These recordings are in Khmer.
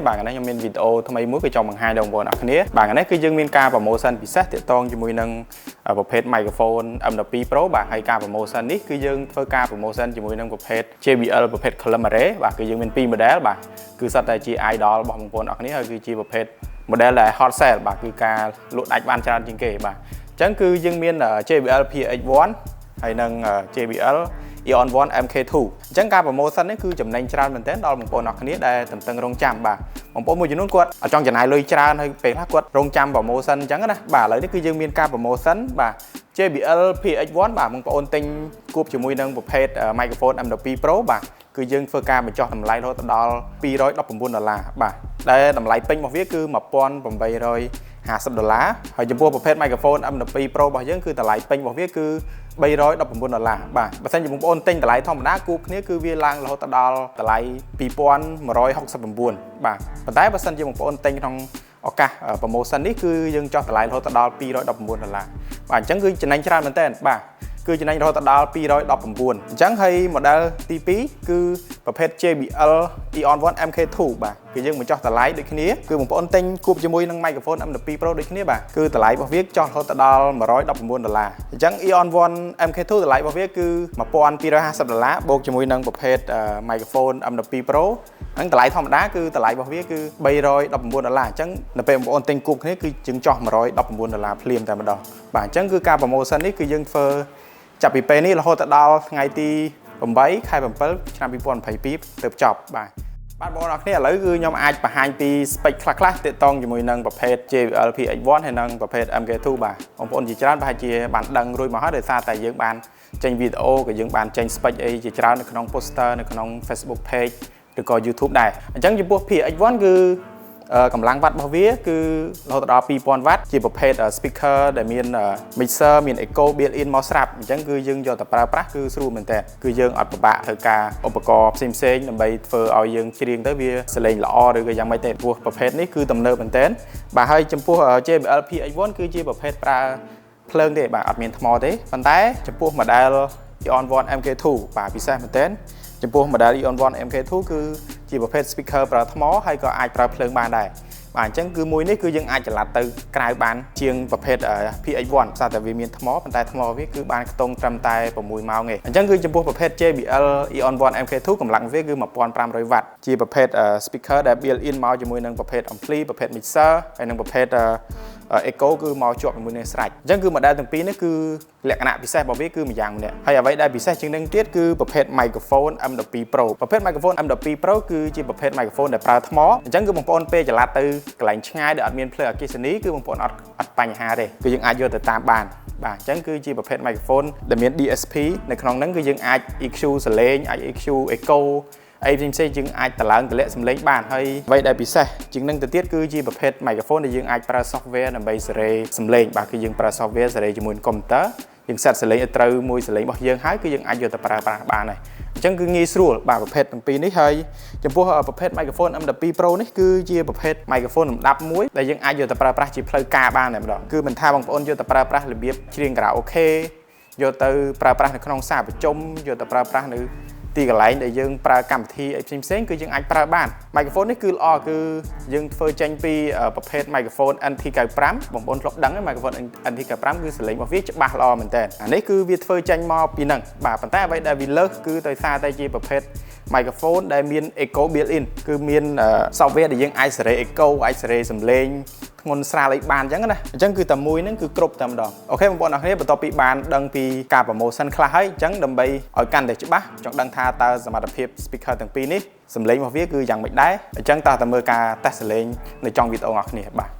bạn này mình video thay mũi cái trong bằng 2 đồng vốn ở kia bạn này cứ dương miên ca promotion bị sát tiện tông cho mùi nâng một page microphone âm đập pro bạn hay ca promotion ní cứ dương phơi ca promotion cho mùi nâng một page JBL một page calamare và cứ dương miên pi model bạn cứ sát tại chi idol bằng vốn ở kia hơi cứ chi một page model là hot sale bạn cứ ca lụa đánh ban tràn trên kề bạn chẳng cứ dương miên ở JBL PX1 hay nâng JBL Ion One MK2 chẳng ca promotion ấy cứ chấm nành tràn mình tén đó một bộ nọ kia đây tầm tầng rong chạm bà một bộ mùi nón quật ở trong trận này lôi tràn hay bể lá quật rong chạm promotion chẳng á bà lấy cái dương miên ca promotion bà JBL PX1 bà một bộ ôn tinh cúp chỉ mùi nâng một page microphone M2 Pro bà cứ dương phơi ca mình cho tầm lại thôi đó $210 bà đây tầm lại pin một viết cứ một pon vòng bay rồi $50 ហើយចំពោះប្រភេទ microphone M12 Pro របស់យើងគឺតម្លៃពេញរបស់វាគឺ$319បាទបើសិនជាបងប្អូនទិញតម្លៃធម្មតាគូគ្នាគឺវាឡើងរហូតដល់តម្លៃ$2169បាទប៉ុន្តែបើសិនជាបងប្អូនទិញក្នុងឱកាស promotion នេះគឺយើងចោះតម្លៃរហូតដល់$219បាទអញ្ចឹងគឺចំណេញច្រើនមែនតើបាទគឺចំណេញរហូតដល់$219អញ្ចឹងហើយ model ទី2គឺប្រភេទ JBL Ion One MK2 បាទគឺយើងបញ្ចុះតម្លៃដូចគ្នាគឺបងប្អូនទិញគួបជាមួយនឹង microphone M2 Pro ដូចគ្នាបាទគឺតម្លៃរបស់វាចុះរហូតដល់$119អញ្ចឹង Ion One MK2 តម្លៃរបស់វាគឺ$1250បូកជាមួយនឹងប្រភេទ microphone M2 Pro ហ្នឹងតម្លៃធម្មតាគឺតម្លៃរបស់វាគឺ$319អញ្ចឹងនៅពេលបងប្អូនទិញគួបគ្នាគឺយើងចុះ$119ភ្លាមតែម្ដងបាទអញ្ចឹងគឺការ promotion នេះគឺយើងធ្វើចាប់ពីពេលនេះរហូតដល់ថ្ងៃទី8 ខែ 7 ឆ្នាំ 2022 ទើបចប់បាទបងប្អូនអរគ្នាឥឡូវគឺខ្ញុំអាចបង្ហាញពី spec ខ្លះៗទាក់ទងជាមួយនឹងប្រភេទ JBL PX1 ហើយនិងប្រភេទ MK2 បាទបងប្អូនជាច្រើនប្រហែលជាបានដឹងរួចមកហើយដោយសារតែយើងបានចេញវីដេអូក៏យើងបានចេញ spec អីជាច្រើននៅក្នុង poster នៅក្នុង Facebook page ឬក៏ YouTube ដែរអញ្ចឹងចំពោះ PX1 គឺកម្លាំងវ៉ាត់របស់វាគឺរហូតដល់2000វ៉ាត់ជាប្រភេទ speaker ដែលមាន mixer មាន echo built in មកស្រាប់អញ្ចឹងគឺយើងយកទៅប្រើប្រាស់គឺស្រួលមែនតើគឺយើងអត់ពិបាកត្រូវការឧបករណ៍ផ្សេងៗដើម្បីធ្វើឲ្យយើងច្រៀងទៅវាសលេងល្អឬក៏យ៉ាងម៉េចទេព្រោះប្រភេទនេះគឺទំនើបមែនតើបាទហើយចំពោះ JBL PX1 គឺជាប្រភេទប្រើភ្លើងទេបាទអត់មានថ្មទេប៉ុន្តែចំពោះ model Ion One MK2 បាទពិសេសមែនតើចំពោះ model Ion One MK2 គឺជាប្រភេទ speaker ប្រើថ្មហើយក៏អាចប្រើភ្លើងបានដែរបាទអញ្ចឹងគឺមួយនេះគឺយើងអាចចល័តទៅក្រៅបានជាងប្រភេទ PX1 ស្អាតតែវាមានថ្មប៉ុន្តែថ្មវាគឺបានខ្ទង់ត្រឹមតែ6ម៉ោងទេអញ្ចឹងគឺចំពោះប្រភេទ JBL Ion One MK2 កម្លាំងវាគឺ1500វ៉ាត់ជាប្រភេទ speaker ដែល built in មកជាមួយនឹងប្រភេទ ampli ប្រភេទ mixer ហើយនិងប្រភេទecho គឺមកជាប់ជាមួយនឹងស្រេចអញ្ចឹងគឺ model ទាំងពីរនេះគឺលក្ខណៈពិសេសរបស់វាគឺម្យ៉ាងម្នាក់ហើយអ្វីដែលពិសេសជាងនឹងទៀតគឺប្រភេទ microphone M2 Pro ប្រភេទ microphone M2 Pro គឺជាប្រភេទ microphone ដែលប្រើថ្មអញ្ចឹងគឺបងប្អូនពេលចល័តទៅកន្លែងឆ្ងាយដែលអត់មានភ្លើងអគ្គិសនីគឺបងប្អូនអត់បញ្ហាទេគឺយើងអាចយកទៅតាមបានបាទអញ្ចឹងគឺជាប្រភេទ microphone ដែលមាន DSP នៅក្នុងហ្នឹងគឺយើងអាច EQ សលេងអាច EQ echo អីផ្សេងៗយើងអាចតម្លើងតម្លាក់សំឡេងបានហើយអ្វីដែលពិសេសជាងនឹងទៅទៀតគឺជាប្រភេទ microphone ដែលយើងអាចប្រើ software ដើម្បីសេរីសំឡេងបាទគឺយើងប្រើ software សេរីជាមួយនឹង computer យើង set សលេងឲ្យត្រូវមួយសលេងរបស់យើងហើយគឺយើងអាចយកទៅប្រើប្រាស់បានហើយអញ្ចឹងគឺងាយស្រួលបាទប្រភេទទាំងពីរនេះហើយចំពោះប្រភេទ microphone M2 Pro នេះគឺជាប្រភេទ microphone លំដាប់មួយដែលយើងអាចយកទៅប្រើប្រាស់ជាផ្លូវការបានតែម្ដងគឺមិនថាបងប្អូនយកទៅប្រើប្រាស់របៀបច្រៀង karaoke យកទៅប្រើប្រាស់នៅក្នុងសារប្រជុំយកទៅប្រើប្រាស់នៅទីកន្លែងដែលយើងប្រើកម្មវិធីផ្សេងៗគឺយើងអាចប្រើបាន microphone នេះគឺល្អគឺយើងធ្វើចេញពីប្រភេទ microphone NT95 បងប្អូនធ្លាប់ដឹងហើយ microphone NT95 គឺសលេងរបស់វាច្បាស់ល្អមែនតើអានេះគឺវាធ្វើចេញមកពីហ្នឹងបាទប៉ុន្តែអ្វីដែលវាលើសគឺដោយសារតែជាប្រភេទ microphone ដែលមាន echo built in គឺមាន software ដែលយើងអាចសេរី echo អាចសេរីសំឡេងធ្ងន់ស្រាលអីបានអញ្ចឹងណាអញ្ចឹងគឺតែមួយហ្នឹងគឺគ្រប់តែម្ដងអូខេបងប្អូនអរគ្នាបន្ទាប់ពីបានដឹងពីការ promotion ខ្លះហើយអញ្ចឹងដើម្បីឲ្យកាន់តែច្បាស់ចង់ដឹងថាតើសមត្ថភាព speaker ទាំងពីរនេះសំឡេងរបស់វាគឺយ៉ាងម៉េចដែរអញ្ចឹងតើមើលការ test សំឡេងនៅtrongវីដេអូរបស់គ្នាបាទ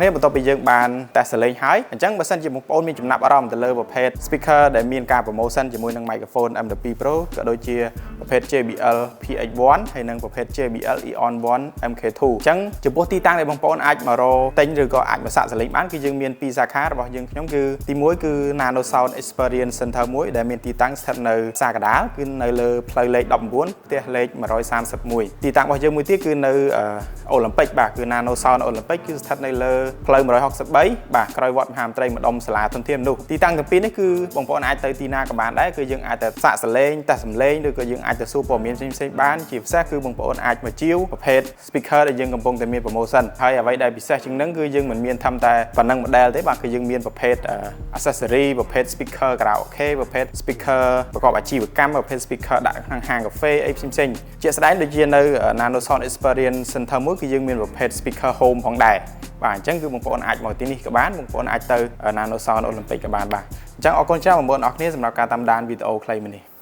នេះបន្ទាប់ពីយើងបានតេស្តសលេងហើយអញ្ចឹងបើសិនជាបងប្អូនមានចំណាប់អារម្មណ៍ទៅលើប្រភេទ speaker ដែលមានការ promotion ជាមួយនឹង microphone M12 Pro ក៏ដូចជាប្រភេទ JBL PX1 ហើយនិងប្រភេទ JBL Eon 1 MK2 អញ្ចឹងចំពោះទីតាំងដែលបងប្អូនអាចមករកទិញឬក៏អាចមកសាកសលេងបានគឺយើងមានពីរសាខារបស់យើងខ្ញុំគឺទី1គឺ Nano Sound Experience Center 1ដែលមានទីតាំងស្ថិតនៅផ្សារកណ្ដាលគឺនៅលើផ្លូវលេខ19ផ្ទះលេខ131ទីតាំងរបស់យើងមួយទៀតគឺនៅអូឡ িম্প ិកបាទគឺ Nano Sound អូឡ িম্প ិកគឺស្ថិតនៅលើផ្លូវ163បាទក្រោយវត្តមហាមន្ត្រីម្ដុំសាលាធនធានមនុស្សទីតាំងទាំងពីរនេះគឺបងប្អូនអាចទៅទីណាក៏បានដែរគឺយើងអាចទៅសាកសលេងតេស្តសំឡេងឬក៏យើងអាចទៅសួរព័ត៌មានផ្សេងៗបានជាពិសេសគឺបងប្អូនអាចមកជាវប្រភេទ speaker ដែលយើងកំពុងតែមាន promotion ហើយអ្វីដែលពិសេសជាងនឹងគឺយើងមិនមានតែប៉ុណ្ណឹង model ទេបាទគឺយើងមានប្រភេទ accessory ប្រភេទ speaker karaoke ប្រភេទ speaker ប្រកបអាជីវកម្មប្រភេទ speaker ដាក់ក្នុងហាងកាហ្វេអីផ្សេងៗជាក់ស្ដែងដូចជានៅ Nano Sound Experience Center មួយគឺយើងមានប្រភេទ speaker home ផងដែរបាទអញ្ចឹងគឺបងប្អូនអាចមកទីនេះក៏បានបងប្អូនអាចទៅ Nano Sound Olympic ក៏បានបាទអញ្ចឹងអរគុណច្រើនបងប្អូនអរគ្នាសម្រាប់ការតាមដានវីដេអូខ្លីមួយនេះ